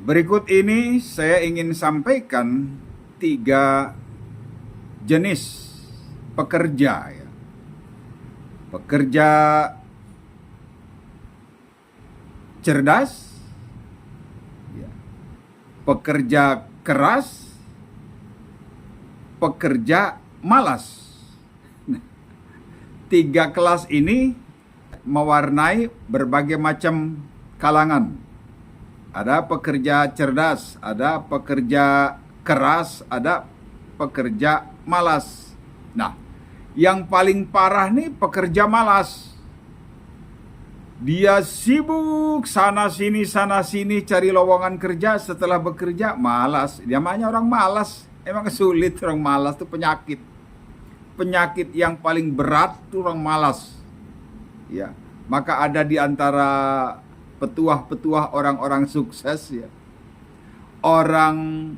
Berikut ini saya ingin sampaikan 3 jenis pekerja ya. Pekerja cerdas, ya. Pekerja keras, pekerja malas. Nah, 3 kelas ini mewarnai berbagai macam kalangan. Ada pekerja cerdas, ada pekerja keras, ada pekerja malas. Nah, yang paling parah nih pekerja malas. Dia sibuk sana sini cari lowongan kerja, setelah bekerja malas. Namanya orang malas. Emang sulit, orang malas itu penyakit. Penyakit yang paling berat itu orang malas. Ya, maka ada di antara petuah-petuah orang-orang sukses ya. Orang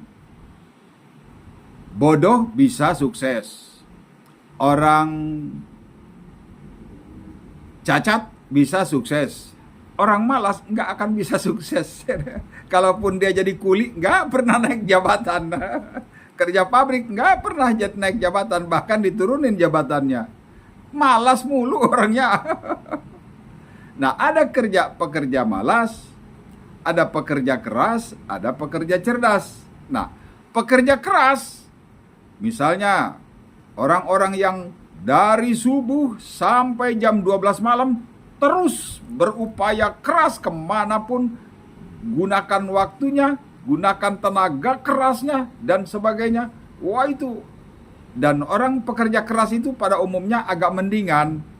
bodoh bisa sukses. Orang cacat bisa sukses. Orang malas nggak akan bisa sukses. Kalaupun dia jadi kuli, nggak pernah naik jabatan. Kerja pabrik nggak pernah naik jabatan, bahkan diturunin jabatannya. Malas mulu orangnya. Nah, ada pekerja malas, ada pekerja keras, ada pekerja cerdas. Nah, pekerja keras, misalnya orang-orang yang dari subuh sampai jam 12 malam terus berupaya keras kemanapun, gunakan waktunya, gunakan tenaga kerasnya, dan sebagainya. Wah itu. Dan orang pekerja keras itu pada umumnya agak mendingan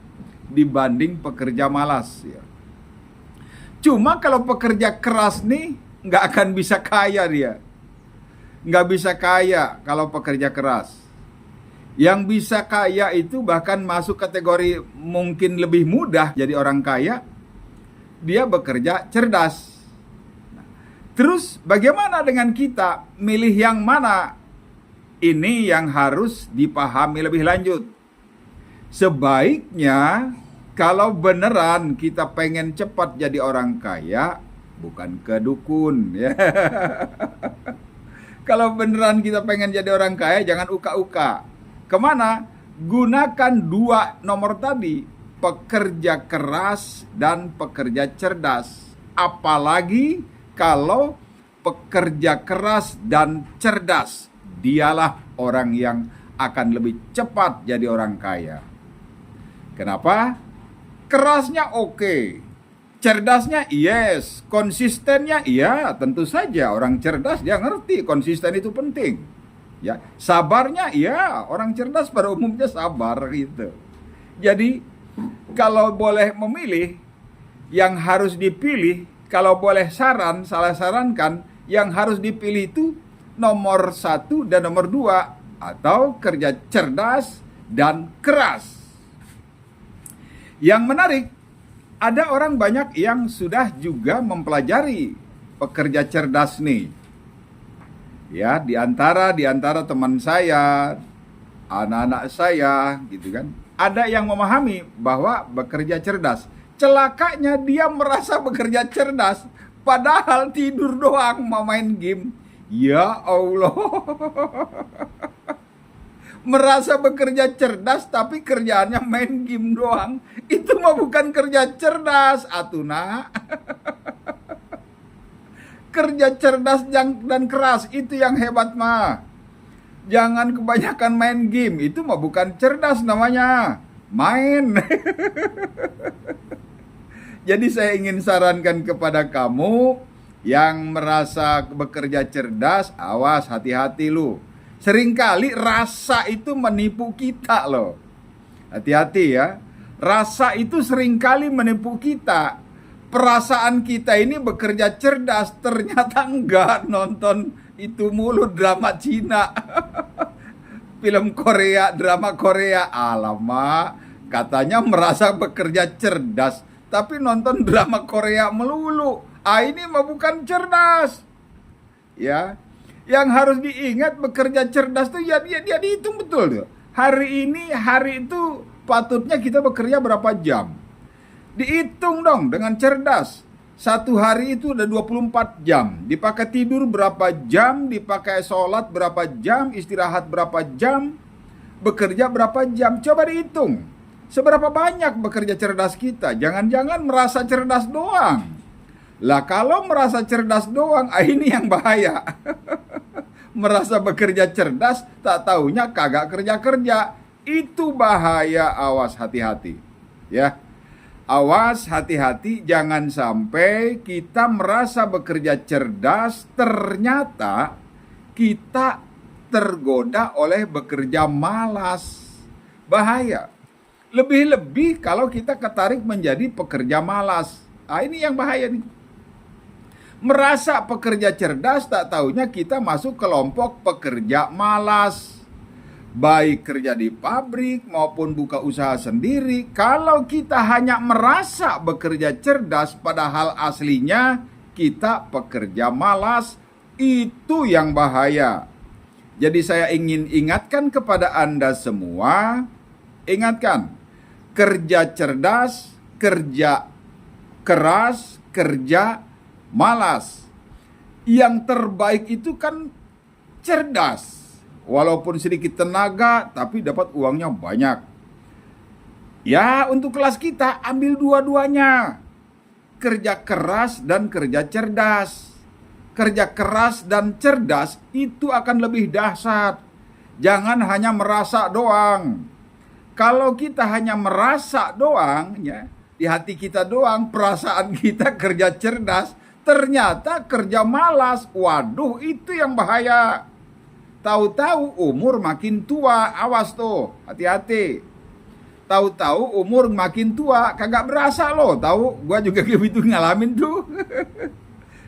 dibanding pekerja malas ya. Cuma kalau pekerja keras nih nggak akan bisa kaya dia. Nggak bisa kaya kalau pekerja keras. Yang bisa kaya itu bahkan masuk kategori mungkin lebih mudah jadi orang kaya, dia bekerja cerdas. Terus bagaimana dengan kita milih yang mana? Ini yang harus dipahami lebih lanjut. Sebaiknya kalau beneran kita pengen cepat jadi orang kaya, bukan ke dukun ya. Kalau beneran kita pengen jadi orang kaya, jangan uka-uka. Kemana? Gunakan 2 nomor tadi, pekerja keras dan pekerja cerdas. Apalagi kalau pekerja keras dan cerdas, dialah orang yang akan lebih cepat jadi orang kaya. Kenapa? Kerasnya oke. Cerdasnya yes. Konsistennya iya, tentu saja. Orang cerdas dia ngerti konsisten itu penting. Ya, sabarnya iya, orang cerdas pada umumnya sabar gitu. Jadi kalau boleh memilih, yang harus dipilih, kalau boleh salah sarankan, yang harus dipilih itu nomor 1 dan nomor 2, atau kerja cerdas dan keras. Yang menarik, ada orang banyak yang sudah juga mempelajari pekerja cerdas nih. Ya, di antara teman saya, anak-anak saya gitu kan. Ada yang memahami bahwa bekerja cerdas. Celakanya dia merasa bekerja cerdas, padahal tidur doang mau main game. Ya Allah. Merasa bekerja cerdas tapi kerjaannya main game doang. Itu mah bukan kerja cerdas, atuna. Kerja cerdas dan keras itu yang hebat mah. Jangan kebanyakan main game, itu mah bukan cerdas namanya. Main. Jadi saya ingin sarankan kepada kamu yang merasa bekerja cerdas, awas, hati-hati lu. Seringkali rasa itu menipu kita loh. Hati-hati ya. Rasa itu seringkali menipu kita. Perasaan kita ini bekerja cerdas, ternyata enggak, nonton itu mulu drama Cina. Film Korea, drama Korea. Alamak, katanya merasa bekerja cerdas, tapi nonton drama Korea melulu. Ini mah bukan cerdas. Ya. Yang harus diingat bekerja cerdas tuh ya dia dihitung betul tuh. Hari itu patutnya kita bekerja berapa jam. Dihitung dong dengan cerdas. Satu hari itu udah 24 jam. Dipakai tidur berapa jam, dipakai sholat berapa jam, istirahat berapa jam, bekerja berapa jam. Coba dihitung. Seberapa banyak bekerja cerdas kita. Jangan-jangan merasa cerdas doang. Lah kalau merasa cerdas doang, ini yang bahaya. Merasa bekerja cerdas, tak taunya kagak kerja-kerja. Itu bahaya, awas hati-hati. Ya. Awas hati-hati, jangan sampai kita merasa bekerja cerdas, ternyata kita tergoda oleh bekerja malas. Bahaya. Lebih-lebih kalau kita ketarik menjadi pekerja malas. Ini yang bahaya nih. Merasa pekerja cerdas, tak taunya kita masuk kelompok pekerja malas. Baik kerja di pabrik maupun buka usaha sendiri, kalau kita hanya merasa bekerja cerdas padahal aslinya kita pekerja malas, itu yang bahaya. Jadi saya ingin ingatkan kepada Anda semua, ingatkan, kerja cerdas, kerja keras, kerja malas. Yang terbaik itu kan cerdas. Walaupun sedikit tenaga, tapi dapat uangnya banyak. Ya, untuk kelas kita ambil dua-duanya. Kerja keras dan kerja cerdas. Kerja keras dan cerdas itu akan lebih dahsyat. Jangan hanya merasa doang. Kalau kita hanya merasa doang, ya, di hati kita doang, perasaan kita kerja cerdas, ternyata kerja malas. Waduh, itu yang bahaya. Tahu-tahu umur makin tua, awas tuh, hati-hati. Tahu-tahu umur makin tua, kagak berasa loh. Tahu, gua juga gitu ngalamin tuh.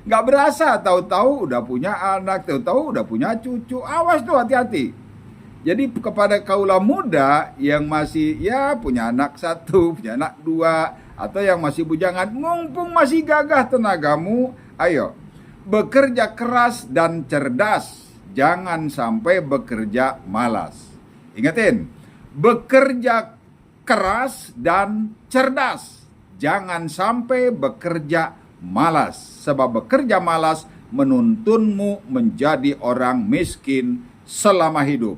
Nggak berasa, tahu-tahu udah punya anak, tahu-tahu udah punya cucu. Awas tuh, hati-hati. Jadi kepada kaula muda yang masih ya punya anak 1, punya anak 2, atau yang masih bujangan, mumpung masih gagah tenagamu, ayo bekerja keras dan cerdas. Jangan sampai bekerja malas. Ingatin, bekerja keras dan cerdas. Jangan sampai bekerja malas. Sebab bekerja malas menuntunmu menjadi orang miskin selama hidup.